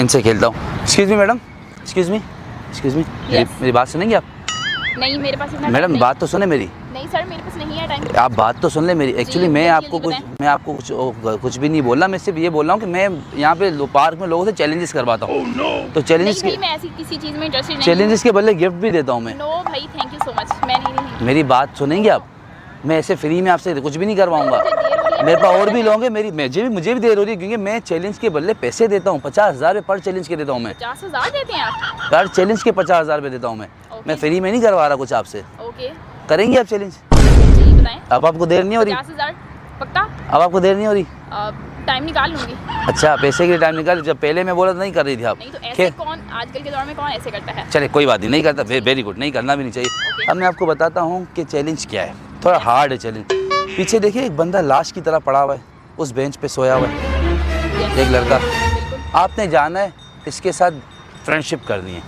इनसे खेलता हूँ। Excuse me madam, excuse me, मेरी बात सुनेंगे आप? नहीं, मेरे पास इतना मैडम बात तो सुने मेरी। नहीं सर, मेरे पास नहीं है टाइम। आप बात तो सुन ले मेरी। एक्चुअली मैं आपको कुछ भी नहीं बोल रहा। मैं सिर्फ ये बोल रहा हूँ कि मैं यहाँ पे पार्क में लोगों से चैलेंजेस करवाता हूँ। तो चैलेंजेस के, मैं ऐसी किसी चीज़ में इंटरेस्टेड नहीं। चैलेंजेस के बदले गिफ्ट भी देता हूँ मैं। नो भाई, थैंक यू सो मच। मैं नहीं। मेरी बात सुनेंगे आप? मैं ऐसे फ्री में आपसे कुछ भी नहीं करवाऊंगा। मेरे पास और भी लोग हैं, मुझे भी देर हो रही है, क्योंकि मैं चैलेंज के बदले पैसे देता हूँ। 50,000 पर चैलेंज के देता हूँ मैं। 50,000 देते हैं आप? पर चैलेंज के 50,000 रुपये देता हूँ मैं फ्री में नहीं करवा रहा कुछ आपसे। ओके, करेंगे आप चैलेंज? जी बताएं। अब आपको देर नहीं हो रही? 50,000 पक्का? अब आपको देर नहीं हो रही? टाइम निकाल लूंगी। अच्छा, पैसे के लिए टाइम निकाल। जब पहले मैं बोला तो नहीं कर रही थी आप। नहीं तो ऐसे कौन आजकल के दौर में कौन ऐसे करता है? चले कोई बात नहीं करता। वेरी गुड, नहीं करना भी नहीं चाहिए। अब मैं आपको बताता हूँ कि चैलेंज क्या है। थोड़ा हार्ड है चैलेंज। पीछे देखिए, एक बंदा लाश की तरह पड़ा हुआ है, उस बेंच पे सोया हुआ है एक लड़का। आपने जाना है इसके साथ फ्रेंडशिप करनी है।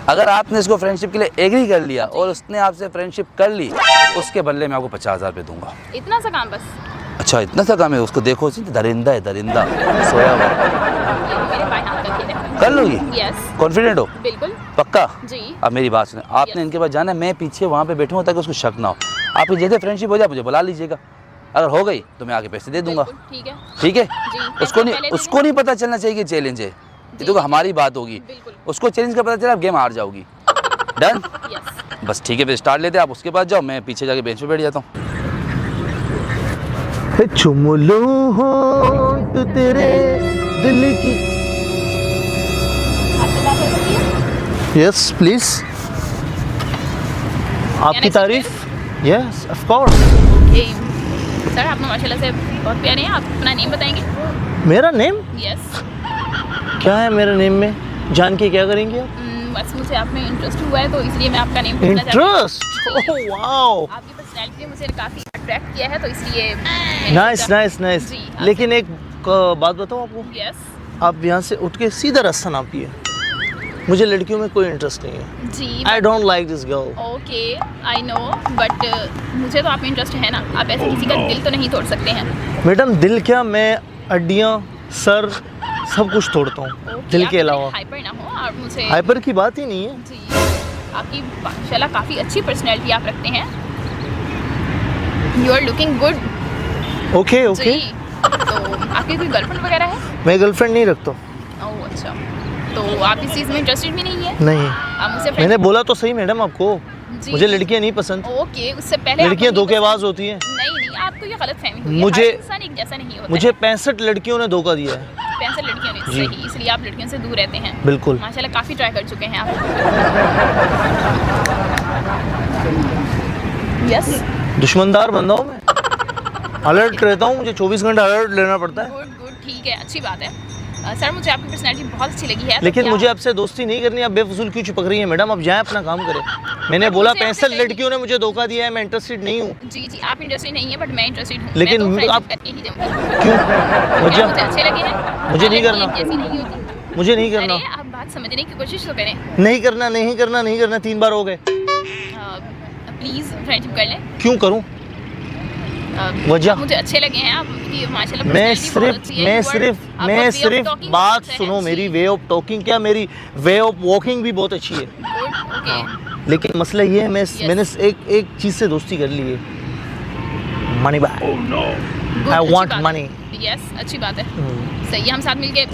अगर आपने इसको फ्रेंडशिप के लिए एग्री कर लिया और उसने आपसे फ्रेंडशिप कर ली, उसके बदले मैं आपको 50,000 रुपये दूंगा। इतना सा काम बस? अच्छा, इतना सा काम है? उसको देखो, दरिंदा है, दरिंदा सोया हुआ है। कर लोगी? यस। कॉन्फिडेंट हो? बिल्कुल। पक्का? जी। अब मेरी बात सुने, आपने इनके पास जाना है। मैं पीछे वहाँ पे बैठूँ ताकि उसको शक ना हो। आपकी जैसे फ्रेंडशिप हो जाए मुझे बुला लीजिएगा। अगर हो गई तो मैं आगे पैसे दे दूंगा। ठीक है? ठीक है। जी। उसको नहीं पता चलना चाहिए कि चैलेंज है। ये तो हमारी बात होगी। उसको चैलेंज का पता चला, आप गेम हार जाओगी। डन? यस। बस ठीक है, फिर स्टार्ट लेते हैं। आप उसके पास जाओ, मैं पीछे जाके बेंच पे बैठ जाता हूँ। चुम लूं होंठ तेरे दिल की। Yes please. आपकी तारीफ? Yes of course. Okay sir, आप माशाल्लाह से बहुत प्यारे हैं। आप अपना नेम बताएंगे? मेरा नेम? यस। क्या है मेरे नेम में? जान के क्या करेंगे आप? बस मुझे आप में इंटरेस्ट हुआ है तो इसलिए मैं आपका नेम पूछना चाहती हूं। इंटरेस्ट? ओह वाओ, आपकी पर्सनैलिटी मुझे काफ़ी अट्रैक्ट किया है तो इसलिए। नाइस। लेकिन एक बात बताऊं आपको? यस। आप यहाँ से उठ के सीधा रास्ता नापिए। मुझे लड़कियों में कोई इंटरेस्ट नहीं है। जी। I don't like this girl. Okay I know, but मुझे तो आप में इंटरेस्ट है ना। आप ऐसे किसी का दिल तो नहीं तोड़ सकते हैं। मैडम दिल क्या, मैं हड्डियाँ, सर, सब कुछ तोड़ता हूँ दिल के अलावा। हाइपर ना हो और मुझे। हाइपर की बात ही नहीं है जी। आपकी माशाल्लाह काफ़ी अच्छी पर्सनैलिटी आप रखते हैं। You are looking good. Okay. तो आपकी कोई गर्लफ्रेंड वगैरह है? मैं गर्लफ्रेंड नहीं रखता। ओह अच्छा, तो आप इस चीज़ में इंटरेस्टेड भी नहीं है? नहीं। आप मुझसे मैंने बोला तो सही मैडम आपको, मुझे लड़कियां नहीं पसंद। ओके, उससे पहले लड़कियां धोखेबाज होती हैं। नहीं, आपको ये गलत फहमी हुई है। मुझे हर इंसान एक जैसा नहीं होता। मुझे 65 लड़कियों ने धोखा दिया है। 65 लड़कियों ने? सही, इसलिए आप लड़कियों से दूर रहते हैं। बिल्कुल। माशाल्लाह काफ़ी ट्राई कर चुके हैं आप। यस। दुश्मनदार बंदा हूँ मैं। अलर्ट रहता हूँ, मुझे 24 घंटे अलर्ट लेना पड़ता है। गुड, ठीक है, अच्छी बात है। सर मुझे आपकी पर्सनैलिटी बहुत अच्छी लगी है। लेकिन मुझे आपसे दोस्ती नहीं करनी। आप बेफजूल क्यों चिपक रही हैं मैडम? आप जाएं अपना काम करें। मैंने बोला 65 लड़कियों ने मुझे धोखा दिया है, मैं इंटरेस्टेड नहीं हूँ। जी, आप इंटरेस्टेड नहीं है बट मैं इंटरेस्टेड हूँ। लेकिन आप क्यों? मुझे अच्छे लगे हैं। मुझे नहीं करना। मुझे नहीं करना। आप बात समझने की कोशिश तो करें। नहीं करना। 3 बार हो गए। प्लीज फ्रेंडशिप कर लें। क्यों करूँ? वजह? मुझे अच्छे लगे हैं आप माशाल्लाह। मैं सिर्फ बात सुनो। मेरी वे ऑफ टॉकिंग क्या, मेरी वे ऑफ वॉकिंग भी बहुत अच्छी है। लेकिन मसला ये है, मैंने एक चीज से दोस्ती कर ली है। Money by. I want money. Yes, अच्छी बात है। सही है, हम साथ मिलके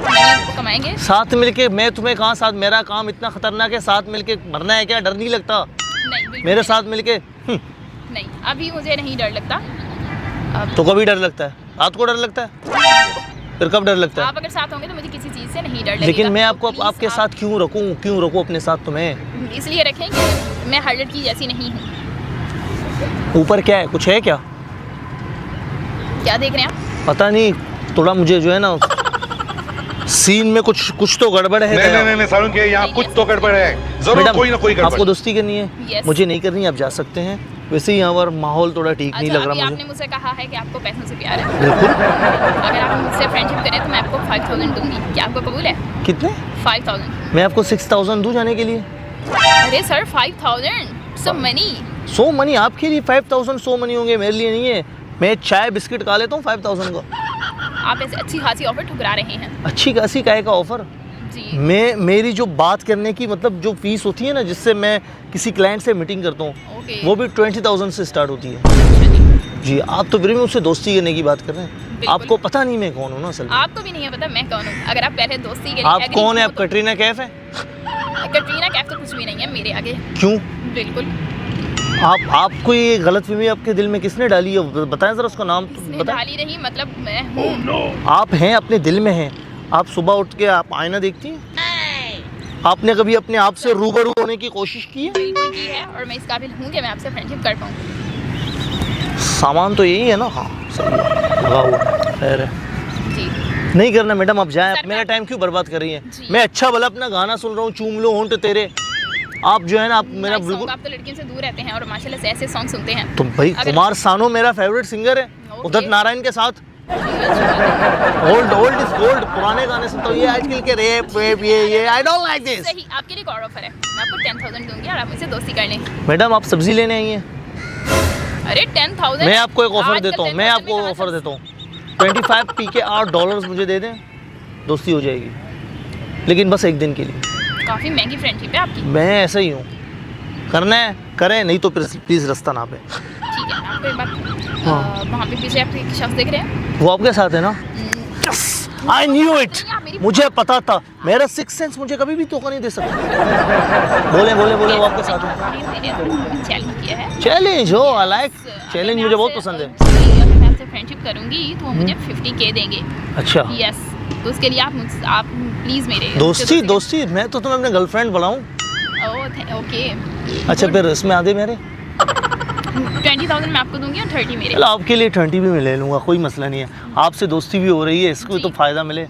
कमाएंगे। साथ मिलके? मैं तुम्हें कहाँ साथ? मेरा काम इतना खतरनाक है, साथ मिलके मरना है क्या? डर नहीं लगता? नहीं, मेरे साथ मिलके? नहीं, अभी मुझे नहीं डर लगता। तो कभी डर लगता है? रात को डर लगता है? फिर कब डर लगता है? आप अगर साथ होंगे तो मुझे किसी चीज़ से नहीं डर लगेगा। लेकिन मैं आपको आपके साथ क्यों रखूं अपने साथ तुम्हें? इसलिए रखें कि मैं हर लड़की जैसी नहीं हूँ। ऊपर क्या है? कुछ है क्या? क्या देख रहे हैं आप? पता नहीं, थोड़ा मुझे जो है ना सीन में कुछ तो गड़बड़ है। नहीं सारुण के यहाँ कुछ तो गड़बड़ है। जरूर कोई ना कोई गड़बड़। आपको दोस्ती करनी है? मुझे नहीं करनी, आप जा सकते हैं। वैसे ही यहाँ पर माहौल थोड़ा ठीक नहीं लग रहा मुझे। आपने मुझसे कहा है कि आपको पैसों से प्यार है। बिल्कुल। अगर आप मुझसे फ्रेंडशिप करें तो मैं आपको 5,000 दूंगी। क्या आपको कबूल है? कितने? 5,000। मैं आपको 6,000 दूं जाने के लिए? अरे सर 5,000 सो मनी। सो मनी? आपके लिए 5,000 सो मनी होंगे, मेरे लिए नहीं है। मैं चाय बिस्किट खा लेता हूँ 5,000 का। आप ऐसे अच्छी खासी ऑफर ठुकरा रहे हैं। अच्छी खासी काय का ऑफर? जी। मेरी जो बात करने की मतलब जो फीस होती है ना, जिससे मैं किसी क्लाइंट से मीटिंग करता हूँ, ओके। वो भी 20,000 से स्टार्ट होती है। अच्छा जी। जी, आप तो फिर भी मुझसे दोस्ती करने की बात कर रहे हैं। बिल्कुल। आपको पता नहीं मैं कौन हूँ ना असल में। आपको भी नहीं है पता मैं कौन हूँ। अगर आप पहले दोस्ती के लिए आप agree कौन है? हो आप कटरीना कैफ है? तो कटरीना कैफ तो कुछ भी नहीं है मेरे आगे। क्यों? बिल्कुल। आपको ये गलतफहमी आपके दिल में किसने डाली है? बताएं जरा उसका नाम तो इसने बताएं। डाली रही मतलब मैं हूँ। आप हैं, अपने दिल में हैं। आप सुबह उठ के आप आईना देखती हैं? आपने कभी अपने आप से रूबरू होने की कोशिश की है? बिल्कुल की है और मैं इस काबिल हूँ कि मैं आपसे फ्रेंडशिप कर पाऊँ। सामान तो यही है ना? हाँ सही है, लगा हुआ है। खैर है, जी। नहीं करना मैडम, आप जाएं। सर, आप मेरा मैं- टाइम क्यों बर्बाद कर रही हैं? जी। मैं अच्छा भला अपना गाना सुन रहा हूँ, चूम लो होंठ तेरे। आप जो है ना, आप मेरा Nice बिल्कुल song, आप तो लड़कियों से दूर रहते हैं और माशाल्लाह से ऐसे सॉन्ग सुनते हैं। तो भाई अगर- कुमार सानू मेरा फेवरेट सिंगर है, ओके। उदित नारायण के साथ। सही, ओल्ड इज गोल्ड, पुराने गाने सुनता हूँ। ये आजकल के रेप ये आई डोंट लाइक दिस। आपके लिए एक और ऑफर है। मैं आपको 10,000 दूंगी और आप मुझसे दोस्ती कर लें। मैडम आप सब्जी लेने आई हैं? अरे 10,000। मैं आपको एक ऑफर आजकल देता हूँ, 10,000 मैं आपको में कहाँ ऑफर से- देता हूँ। 25 पी के $8 मुझे दे दें, दोस्ती हो जाएगी, लेकिन बस एक दिन के लिए। काफी महंगी फ्रेंडशिप है आपकी। मैं ऐसा ही हूँ, करना है करें, नहीं तो प्लीज़ रास्ता ना पे। ठीक है, आपको एक बात हाँ। वहाँ पे पीछे आप एक शख्स देख रहे हैं। वो आपके साथ है ना? आई न्यू इट, नहीं, आप मेरी- मुझे पता था। मेरा सिक्स सेंस मुझे कभी भी धोखा नहीं दे सकता। बोले वो आपके साथ है। चैलेंज किया है। चैलेंज हो, आई लाइक अगर चैलेंज, मैं मुझे बहुत आपसे- पसंद है। जी, अगर मैं आपसे फ्रेंडशिप करूंगी तो वो मुझे 50K देंगे। अच्छा, यस, तो उसके लिए आप प्लीज मेरे दोस्ती मैं तो तुम्हें अपने गर्लफ्रेंड बनाऊं। ओके। अच्छा फिर इसमें आधे मेरे, 20,000 मैं आपको दूंगी और 30 मेरे। चलो आपके लिए 20 भी मैं ले लूँगा, कोई मसला नहीं है। आपसे दोस्ती भी हो रही है, इसको भी तो जी। फ़ायदा मिले।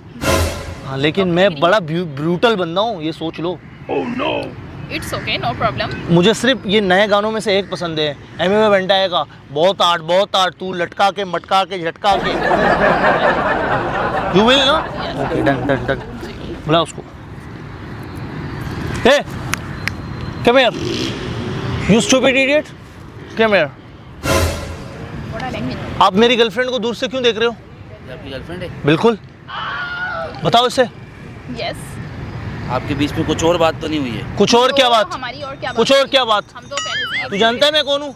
हाँ, लेकिन मैं बड़ा ब्रूटल बंदा हूँ, ये सोच लो। It's okay, no problem. मुझे सिर्फ ये नए गानों में से एक पसंद है, MMA वेंटाए का, बहुत आर्ट तू लटका के मटका के झटका के। यू विल ना? Okay, done. बुला उसको। Hey, come here, you stupid idiot, come here. आप मेरी गर्लफ्रेंड को दूर से क्यों देख रहे हो? ये आपकी गर्लफ्रेंड है? बिल्कुल, बताओ इससे। यस। आपके बीच में कुछ और बात तो नहीं हुई है? कुछ और क्या बात? हमारी और क्या बात? कुछ और क्या बात? हम तो पहले से तू जानता है मैं कौन हूँ?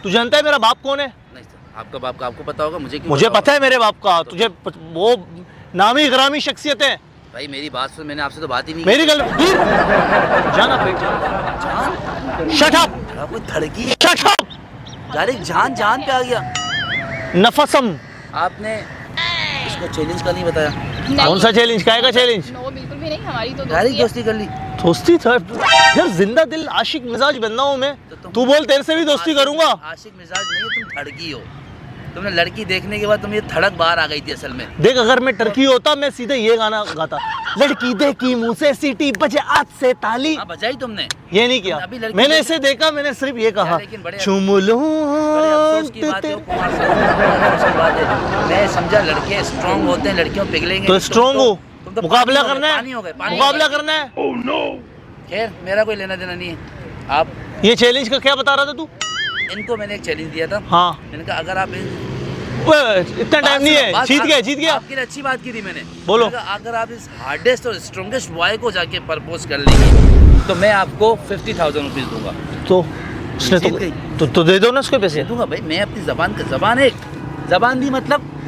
तू जानता है मेरा बाप कौन है? नहीं सर, आपका बाप का आपको पता होगा, मुझे क्यों मुझे होगा? पता है मेरे बाप का। तुझे वो नामी ग्रामी शख्सियत है। भाई मेरी बात सुन, मैंने आपसे तो बात ही नहीं मेरी गल जाना बेटा, जान, शट अप, आपको धड़की है। शट अप, डायरेक्ट जान पे आ गया। नफसम। आपने इसको चैलेंज का नहीं बताया, नहीं। कौन सा चैलेंज? काय का चैलेंज? नो, बिल्कुल भी नहीं, हमारी तो डायरेक्ट दोस्ती है। दोस्ती कर ली। दोस्ती था यार, जिंदा दिल आशिक मिजाज बंदा हूँ मैं। तू बोल, तेरे से भी दोस्ती करूंगा। आशिक मिजाज नहीं है, तुम धड़की हो। तुमने लड़की देखने के बाद तुम ये धड़क बाहर आ गई थी असल में। देख, अगर मैं टर्की होता मैं सीधे ये गाना गाता, लड़की देखी मुंह से सीटी बजे आज से ताली। हाँ बजाई तुमने। ये नहीं किया अभी लड़की मैंने, देख- इसे देखा, मैंने सिर्फ ये कहा, यार, लेकिन बड़े चुम लूं बड़े अफसोस की बात है, वो कुमार साहब, बड़े अफसोस की बात है। मैं समझा लड़के स्ट्रांग होते हैं, लड़कियों पिघलेंगे। तो स्ट्रांग हो, तुम तो मुकाबला पानी हो करना गए, है, पानी हो गए, पानी हो मुकाबला गए। करना है। खैर मेरा कोई लेना देना नहीं है। आप ये चैलेंज का क्या बता रहा था तू? इनको मैंने एक चैलेंज दिया था। हाँ, मैंने कहा अगर आप इतना टाइम नहीं है, जीत गया। आपके लिए अच्छी बात की थी मैंने। बोलो। मैंने कहा, अगर आप इस हार्डेस्ट और स्ट्रॉन्गेस्ट बॉय को जाके प्रपोज कर लेंगे तो मैं आपको 50,000 रुपीज दूंगा। तो उसने जीत गई। तो दे दो ना उसके पैसे। दे दूंगा भाई, मैं अपनी जबान दी मतलब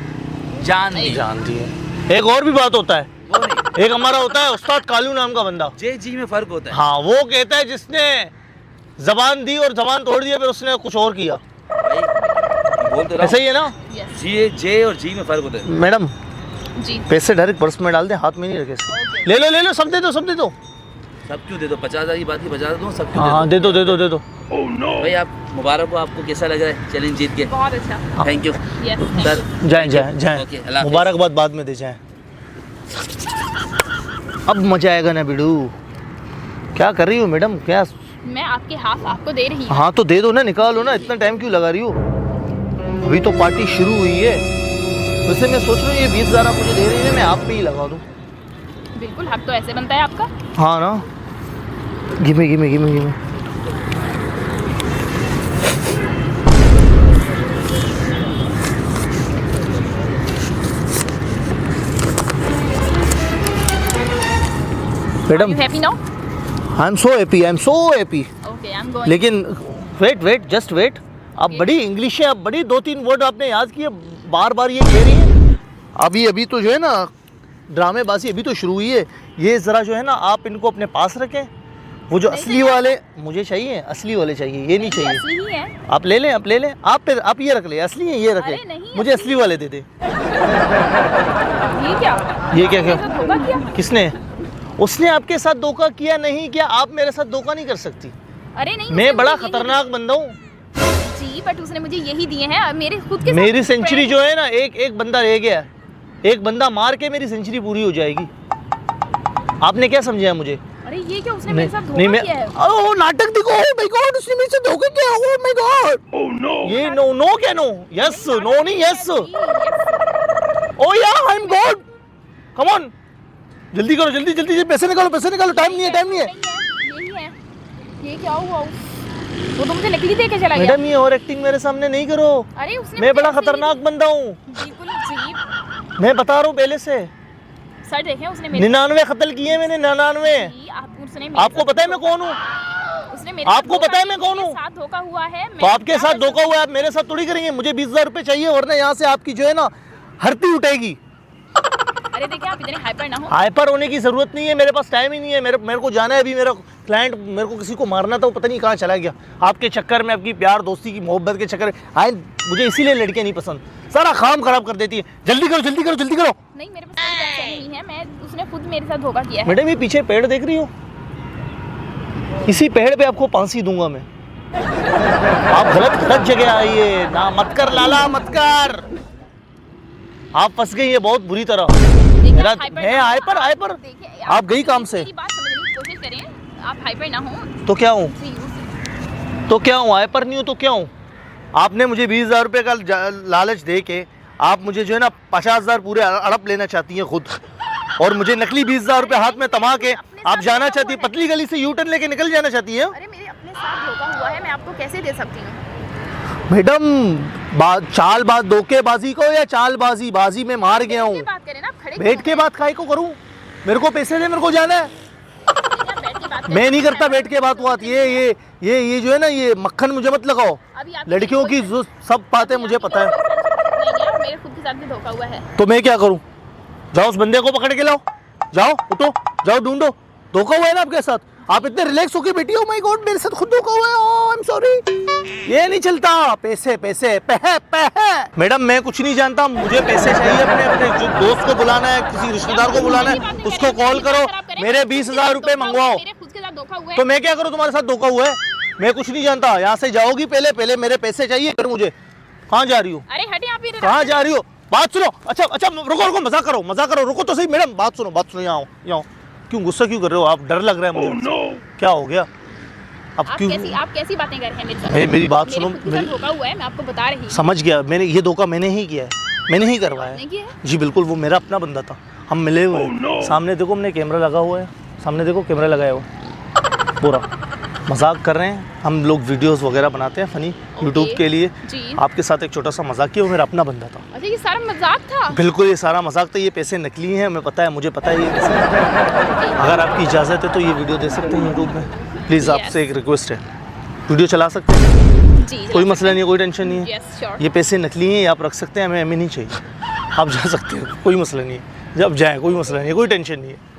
जान दी। जान दिए। एक और भी बात होता है, वो नहीं, एक हमारा होता है उस्ताद कालू नाम का बंदा। जे जी में फर्क होता है। हाँ, वो कहता है जिसने जबान दी और जबान तोड़ दिया, फिर उसने कुछ और किया। भाई बोल तो रहा ऐसा ही है ना? यस जी, जे और जी में फर्क होता है। मैडम, जी। पैसे डायरेक्ट पर्स में डाल दे, हाथ में नहीं रखे। ओके। ले लो, सब दे दो। सब क्यों दे दो? 50,000 की बात की 50,000 दूँ, सब क्यों हाँ, दे दो। भाई आप मुबारक हो, आपको कैसा लग रहा है चैलेंज जीत के? बहुत अच्छा। Thank you yes. सर। जाए ओके, अल्लाह हाफिज़। मुबारकबाद बाद में दे जाए। अब मजा आएगा ना बिडू। क्या कर रही हो मैडम? क्या? मैं आपके हाफ आपको दे रही हूँ। हाँ तो दे दो ना, निकालो ना, इतना टाइम क्यों लगा रही हो? अभी तो पार्टी शुरू हुई है। वैसे मैं सोच रहा हूँ ये 20,000 आप मुझे दे रही है, मैं आप पे ही लगा दूँ। बिल्कुल, हक तो ऐसे बनता है आपका। हाँ ना, गिमे। Madam happy now? I am so happy, I am so happy. Okay, I am going. लेकिन वेट जस्ट वेट, आप बड़ी इंग्लिश है, आप बड़ी 2-3 वर्ड आपने याद किए, बार बार ये कह रही है। अभी तो जो है ना ड्रामेबाजी अभी तो शुरू हुई है, ये ज़रा जो है ना आप इनको अपने पास रखें। वो जो असली वाले मुझे चाहिए, असली वाले चाहिए, ये नहीं चाहिए। असली ही है। आप ले लें, आप ये रख ले, असली है ये अरे रखें, नहीं, मुझे असली वाले दे दे। ये क्या क्या मेरे साथ धोखा किया? किसने? उसने आपके साथ धोखा किया नहीं किया, आप मेरे साथ धोखा नहीं कर सकती। अरे नहीं, मैं उसने बड़ा मुझे यही- खतरनाक बंदा हूँ जी, बट उसने मुझे यही दिए हैं, मेरे खुद के मेरी साथ सेंचुरी जो है ना, एक बंदा रह गया, एक बंदा मार के मेरी सेंचुरी पूरी हो जाएगी। आपने क्या समझा मुझे? अरे ये क्या, उसने मेरे साथ नहीं धोखा मैं किया है? ओह नाटक देखो, ओह माय गॉड, उसने मेरे से धोखा किया, oh my God. Oh no, ये नो क्या नो? यस नो नहीं yes. Oh yeah I am God, come on, जल्दी करो, जल्दी पैसे निकालो, टाइम नहीं है। यही है। ये क्या हुआ? वो तो मुझे नकली दे के चला गया। मैडम ये और एक्टिंग मेरे सामने नहीं करो, अरे उसने मैं मुझे बड़ा ऐसे ही- खतरनाक बंदा हूँ, बिल्कुल जी। मैं बता रहा हूँ पहले से। सर देखें, उसने मेरे 99 कत्ल किए मैंने, 99। उसने आपको पता है मैं कौन हूँ? उसने मेरे आपको साथ पता है धोखा मैं कौन किया, हूँ? मेरे साथ धोखा हुआ है। तो आपके साथ धोखा हुआ है, आप मेरे साथ थोड़ी करेंगे। मुझे 20,000 रुपए चाहिए, वरना यहाँ से आपकी जो है ना हरती उठेगी। अरे देखिए, आप इतने हाइपर ना हो। हाइपर होने की जरूरत नहीं है, मेरे पास टाइम ही नहीं है। मेरे को जाना है अभी, मेरा क्लाइंट, मेरे को किसी को मारना था, वो पता नहीं कहाँ चला गया। आपके चक्कर में, आपकी प्यार दोस्ती की मोहब्बत के चक्कर में मुझे इसीलिए लड़कियां नहीं पसंद, सारा काम खराब कर देती है। जल्दी करो। नहीं, मेरे पास कोई पैसे नहीं है, उसने खुद मेरे साथ धोखा किया है। मैडम ये पीछे पेड़ देख रही हो, इसी पेड़ पे आपको फांसी दूंगा मैं। आप गलत जगह आइए ना, मत कर लाला, मत कर। आप फंस गई है बहुत बुरी तरह। देखिए, मेरा आप हाइपर मैं ना हो। हाइपर देखिए, आप गई काम से। मेरी बात समझने की कोशिश करें, आप हाइपर ना हो। तो क्या हूँ? जी, तो क्या हूँ? हाइपर नहीं हूँ तो क्या हूँ? आपने मुझे 20,000 रुपये का लालच दे के आप मुझे जो है ना 50,000 पूरे हड़प लेना चाहती हैं खुद, और मुझे नकली 20,000 रुपये हाथ में तमा के आप जाना चाहती हैं, पतली गली से यू टर्न लेके निकल जाना चाहती हैं। अरे मेरे अपने साथ धोखा हुआ है, मैं आपको कैसे दे सकती हूँ? मैडम चालबाज, धोखेबाजी को या चालबाजी, बाजी में मार गया हूँ। बात करें ना, आप खड़े बैठ के बात काहे को करूँ? मेरे को पैसे दे, मेरे को जाना है। मैं नहीं करता बैठ के बात। ये जो है ना, ये मक्खन मुझे मत लगाओ। लड़कियों की जो सब बातें मुझे पता है। नहीं है, मेरे खुद के साथ भी धोखा हुआ है। तो मैं क्या करूँ? जाओ उस बंदे को पकड़ के लाओ, जाओ उठो, जाओ ढूंढो। धोखा हुआ है ना आपके साथ? आप इतने रिलैक्स होके बैठी हो, माय गॉड मेरे साथ खुद धोखा हुआ है, ओह आई एम सॉरी। ये नहीं चलता, पैसे मैडम मैं कुछ नहीं जानता, मुझे पैसे चाहिए। अपने जो दोस्त को बुलाना है, किसी रिश्तेदार को बुलाना है, उसको कॉल करो, मेरे 20,000 रुपए मंगवाओ। मेरे खुद के साथ धोखा हुआ है। तो मैं क्या करूँ? तुम्हारे साथ धोखा हुआ है? मैं कुछ नहीं जानता। यहाँ से जाओगी पहले मेरे पैसे चाहिए फिर मुझे। कहाँ जा रही हो? अरे हटे, आप इधर कहाँ जा रही हो? बात सुनो। अच्छा रुको, मजाक करो, रुको तो सही मैडम, बात सुनो, यहाँ आओ। क्यों गुस्सा क्यों कर रहे हो आप? डर लग रहा है मुझे। क्या हो गया? अब क्यों? आप कैसी बातें कर रहे हैं मेरे साथ? मेरी बात सुनो, मेरे खुद के साथ धोखा हुआ है, मैं आपको बता रही हूँ। समझ गया, ये धोखा मैंने ही किया है, मैंने ही करवाया आपने किया है? जी बिल्कुल, वो मेरा अपना बंदा था, हम मिले हुए हैं। सामने देखो हमने कैमरा लगा हुआ है, सामने देखो कैमरा लगाया हुआ पूरा। मजाक कर रहे हैं हम लोग, वीडियोस वगैरह बनाते हैं फनी यूट्यूब के लिए। जी। आपके साथ एक छोटा सा मजाक किया, वो मेरा अपना बंदा था। अच्छा, ये सारा मजाक था? बिल्कुल ये सारा मजाक था। ये पैसे नकली हैं, मुझे पता है ये पैसे। अगर आपकी इजाज़त है तो ये वीडियो दे सकते हैं यूट्यूब में, प्लीज़। आपसे एक रिक्वेस्ट है, वीडियो चला सकते हैं? जी, कोई मसला नहीं है, कोई टेंशन नहीं है। Yes, sure. ये पैसे नकली हैं, ये आप रख सकते हैं, हमें नहीं चाहिए। आप जा सकते हैं, कोई मसला नहीं है, जब जाएँ, कोई मसला नहीं है, कोई टेंशन नहीं है।